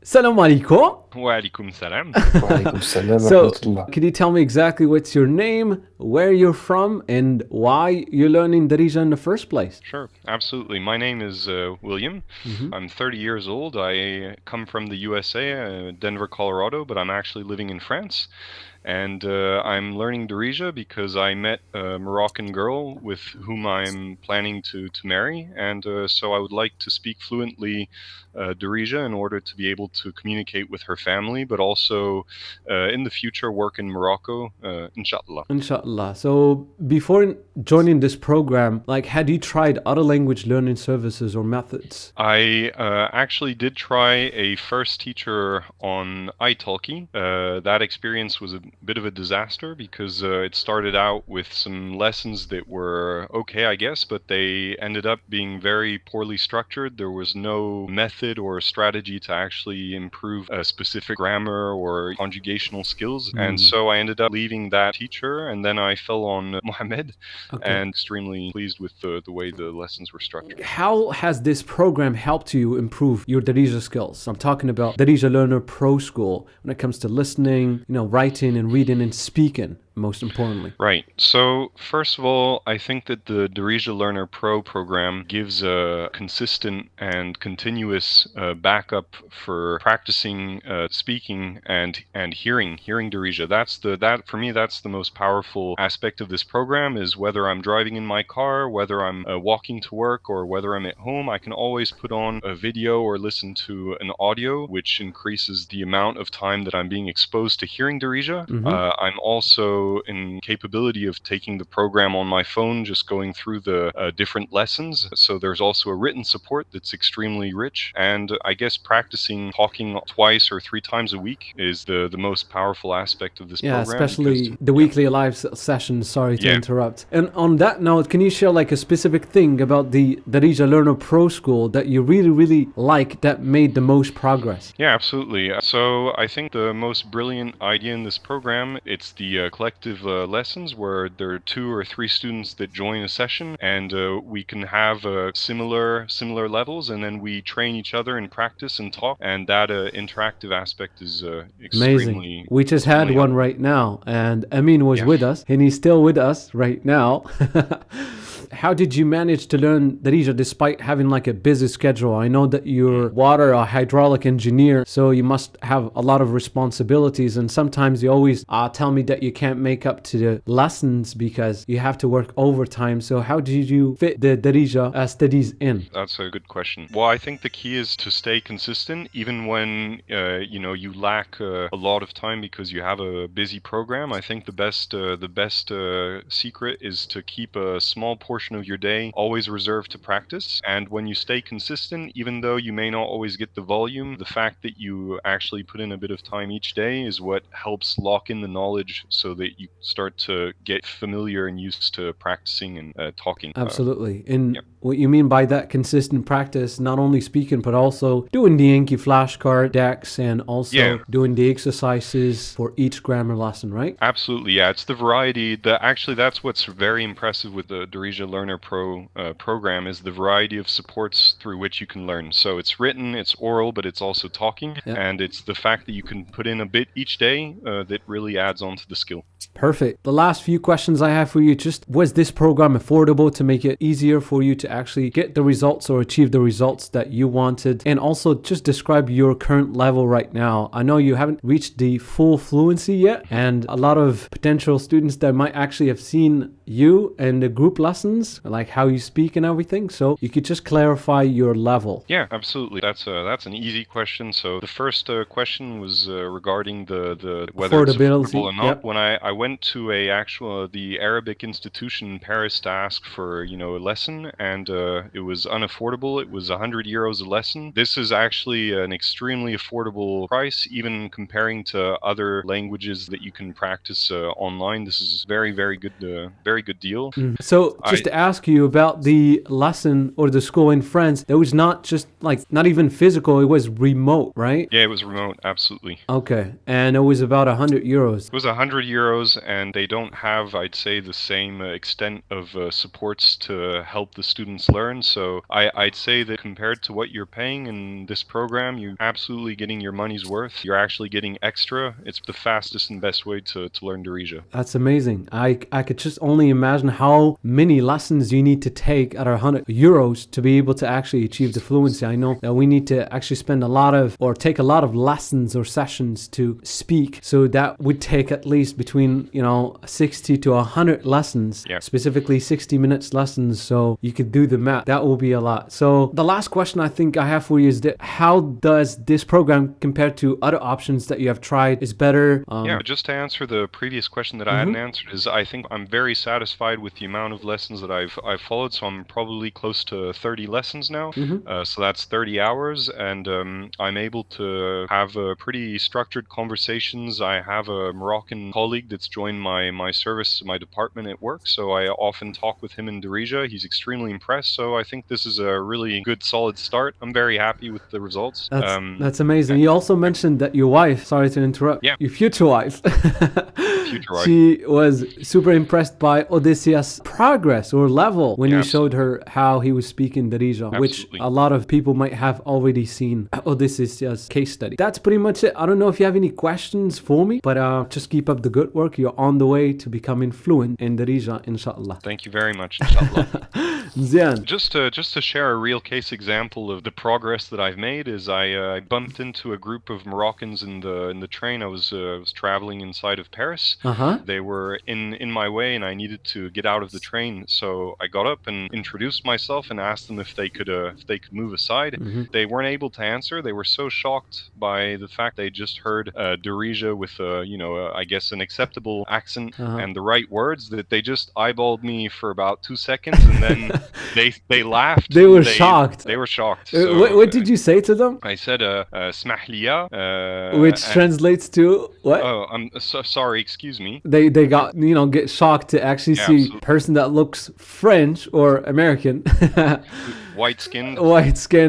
Salam alaikum. Wa alaikum salam. وعليكم السلام ورحمة So, الله. can you tell me exactly what's your name, where you're from, and why you're learning Darija in the first place? Sure, absolutely. My name is William. Mm-hmm. I'm 30 years old. I come from the USA, Denver, Colorado, but I'm actually living in France. And I'm learning Darija because I met a Moroccan girl with whom I'm planning to marry. And so I would like to speak fluently Darija in order to be able to communicate with her family, but also in the future work in Morocco, inshallah. Inshallah. So, before joining this program, like, had you tried other language learning services or methods? I actually did try a first teacher on italki. That experience was a bit of a disaster because it started out with some lessons that were okay, I guess, but they ended up being very poorly structured. There was no method or strategy to actually improve a specific grammar or conjugational skills. And so I ended up leaving that teacher, and then I fell on Mohammed, Okay. and extremely pleased with the way the lessons were structured. How has this program helped you improve your Darija skills? I'm talking about Darija Learner Pro School when it comes to listening, writing and reading and speaking, most importantly. Right. So, first of all, I think that the Darija Learner Pro program gives a consistent and continuous backup for practicing speaking and hearing Darija. That for me, that's the most powerful aspect of this program. Is whether I'm driving in my car, whether I'm walking to work, or whether I'm at home, I can always put on a video or listen to an audio, which increases the amount of time that I'm being exposed to hearing Darija. I'm also in capability of taking the program on my phone, just going through the different lessons. So there's also a written support that's extremely rich. And I guess practicing talking twice or 3 times a week is the most powerful aspect of this Yeah, program. especially the weekly live sessions. Sorry to Yeah. interrupt. And on that note, can you share like a specific thing about the Darija Learner Pro School that you really, really like that made the most progress? Yeah, absolutely. So I think the most brilliant idea in this program, it's the collective lessons where there are 2 or 3 students that join a session, and we can have similar levels, and then we train each other and practice and talk, and that interactive aspect is extremely Amazing. We just had one right now, and Amin was Yeah. with us, and he's still with us right now. How did you manage to learn Darija despite having like a busy schedule? I know that you're water or hydraulic engineer, so you must have a lot of responsibilities, and sometimes you always tell me that you can't make up to the lessons because you have to work overtime. So how did you fit the Darija studies in? That's a good question. Well, I think the key is to stay consistent, even when you lack a lot of time because you have a busy program. I think the best secret is to keep a small portion of your day always reserved to practice. And when you stay consistent, even though you may not always get the volume, the fact that you actually put in a bit of time each day is what helps lock in the knowledge so that you start to get familiar and used to practicing and talking. Absolutely. And what you mean by that consistent practice, not only speaking, but also doing the Yankee flashcard decks and also doing the exercises for each grammar lesson, right? Absolutely, yeah. It's the variety. Actually, that's what's very impressive with the Darija Learner Pro program is the variety of supports through which you can learn. So it's written, it's oral, but it's also talking. And it's the fact that you can put in a bit each day that really adds on to the skill. Perfect. The last few questions I have for you, just was this program affordable to make it easier for you to actually get the results or achieve the results that you wanted? And also just describe your current level right now. I know you haven't reached the full fluency yet, and a lot of potential students that might actually have seen you and the group lessons, like how you speak and everything. So you could just clarify your level. Yeah, absolutely. That's an easy question. So the first question was regarding the whether it's affordable or not. When I went to the Arabic institution in Paris to ask for a lesson, and it was unaffordable. It was 100 euros a lesson. This is actually an extremely affordable price, even comparing to other languages that you can practice online. This is very, very good very good deal. So just to ask you about the lesson or the school in France, it was not just like, not even physical, it was remote, right? Yeah, it was remote, absolutely. Okay, and it was about 100 euros. It was 100 euros, and they don't have, I'd say, the same extent of supports to help the students learn. So I'd say that compared to what you're paying in this program, you're absolutely getting your money's worth. You're actually getting extra. It's the fastest and best way to learn Darija. That's amazing. I could just only imagine how many lessons you need to take at 100 euros to be able to actually achieve the fluency. I know that we need to actually spend a lot of, or take a lot of lessons or sessions to speak. So that would take at least between, 60 to 100 lessons, specifically 60 minutes lessons. So you could do the math. That will be a lot. So the last question I think I have for you is that how does this program compare to other options that you have tried? Is better? Just to answer the previous question that I hadn't answered, is I think I'm very satisfied with the amount of lessons that I've followed. So I'm probably close to 30 lessons now. So that's 30 hours, and I'm able to have pretty structured conversations. I have a Moroccan colleague that's joined my service, my department at work. So I often talk with him in Darija. He's extremely impressed. So I think this is a really good, solid start. I'm very happy with the results. That's amazing. You also mentioned that your wife, sorry to interrupt, your future wife, she was super impressed by Odysseus' progress or level when you showed her how he was speaking Darija, which a lot of people might have already seen Odysseus' case study. That's pretty much it. I don't know if you have any questions for me, but just keep up the good work. You're on the way to becoming fluent in Darija, inshallah. Thank you very much, inshallah. Zian. Just to share a real case example of the progress that I've made is I bumped into a group of Moroccans in the train. I was traveling inside of Paris. They were in my way, and I needed to get out of the train. So I got up and introduced myself and asked them if they could move aside. They weren't able to answer. They were so shocked by the fact they just heard Darija with I guess an acceptable accent and the right words, that they just eyeballed me for about 2 seconds, and then they laughed. They were shocked. They were shocked. So, what did you say to them? I said "smahliya," which translates to what? Oh, I'm so sorry. Excuse me. They got get shocked to actually see a person that looks French or American, white-skinned,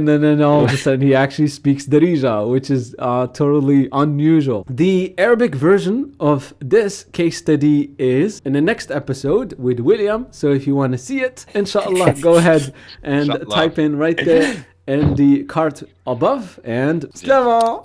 and then all of a sudden he actually speaks Darija, which is totally unusual. The Arabic version of this case study is in the next episode with William. So if you want to see it, inshallah, go ahead and type in right there in the cart above, and Slama.